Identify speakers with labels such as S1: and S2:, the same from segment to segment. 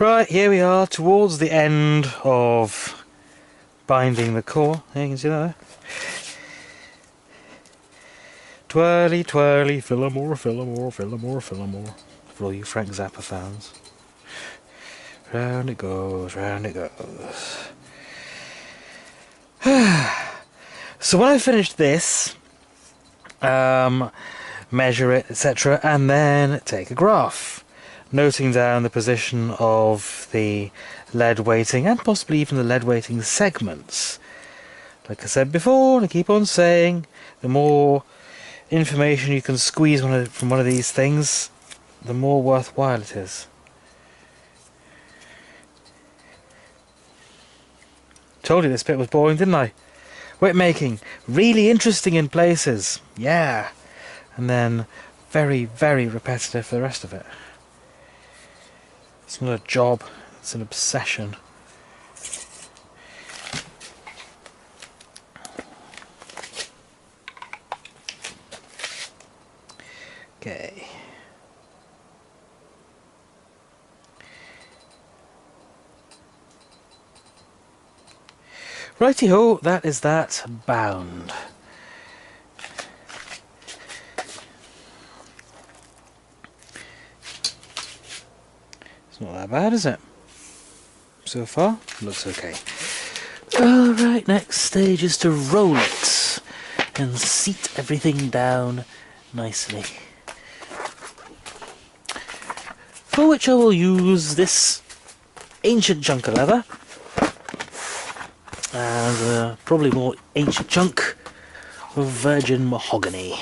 S1: Right, here we are towards the end of binding the core. There, you can see that there. Twirly, twirly, Phillimore, Phillimore, Phillimore, Phillimore. For all you Frank Zappa fans. Round it goes, round it goes. So when I finished this, measure it, etc., and then take a graph, noting down the position of the lead weighting and possibly even the lead weighting segments. Like I said before, and I keep on saying, the more information you can squeeze from one of these things, the more worthwhile it is. Told you this bit was boring, didn't I? Whip making, really interesting in places, yeah, and then very, very repetitive for the rest of it. It's not a job, it's an obsession. Okay. Righty-ho, that is that bound. It's not that bad, is it? So far, looks okay. Alright, next stage is to roll it and seat everything down nicely. For which I will use this ancient chunk of leather and probably more ancient chunk of virgin mahogany.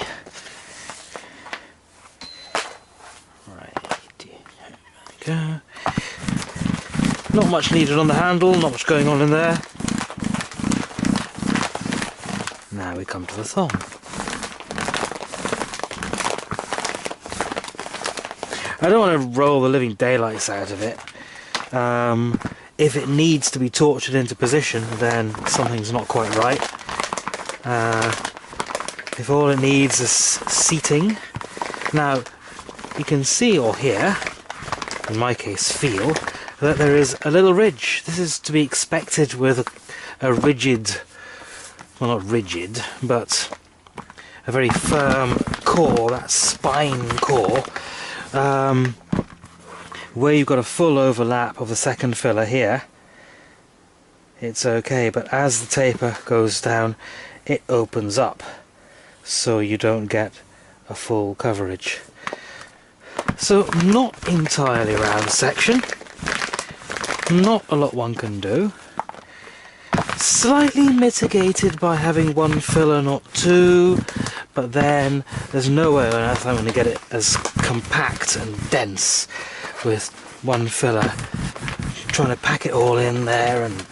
S1: Right, there we go. Not much needed on the handle, not much going on in there. Now we come to the thong. I don't want to roll the living daylights out of it. If it needs to be tortured into position, then something's not quite right. If all it needs is seating. Now, you can see or hear, in my case feel, that there is a little ridge. This is to be expected with a rigid, well, not rigid, but a very firm core, that spine core, where you've got a full overlap of the second filler here. It's okay, but as the taper goes down, it opens up, so you don't get a full coverage. So not entirely round section, not a lot one can do. Slightly mitigated by having one filler, not two, but then there's no way on earth I'm going to get it as compact and dense with one filler. Trying to pack it all in there and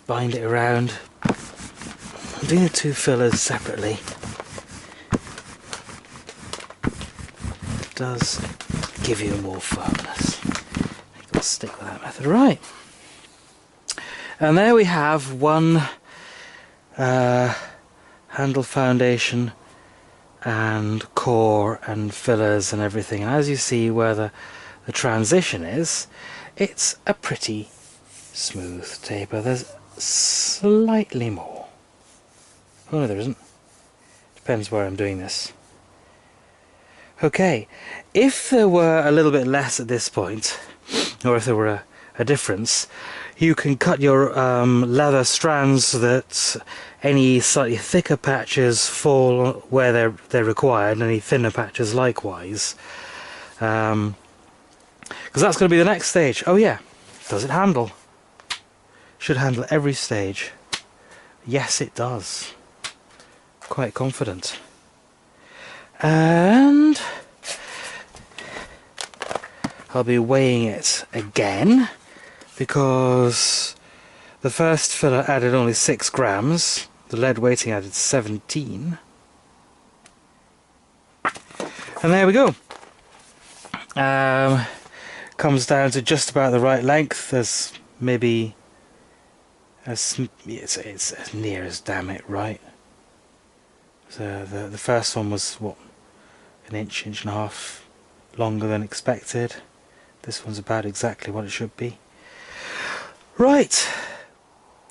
S1: bind it around. I'm doing the two fillers separately. It does give you more firmness. I think I'll stick with that method. Right. And there we have one handle foundation and core and fillers and everything. And as you see where the transition is, it's a pretty smooth taper. There's slightly more. Oh no, there isn't. Depends where I'm doing this. Okay, if there were a little bit less at this point, or if there were a difference, you can cut your leather strands so that any slightly thicker patches fall where they're required, and any thinner patches likewise. Because that's going to be the next stage. Oh yeah, does it handle? Should handle every stage. Yes, it does. Quite confident. And I'll be weighing it again, because the first filler added only 6 grams, the lead weighting added 17. And there we go. Comes down to just about the right length. There's maybe it's as near as damn it right. So the first one was what, an inch and a half longer than expected. This one's about exactly what it should be. Right,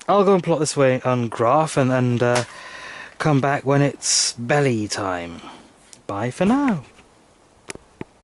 S1: I'll go and plot this way on graph and come back when it's belly time. Bye for now.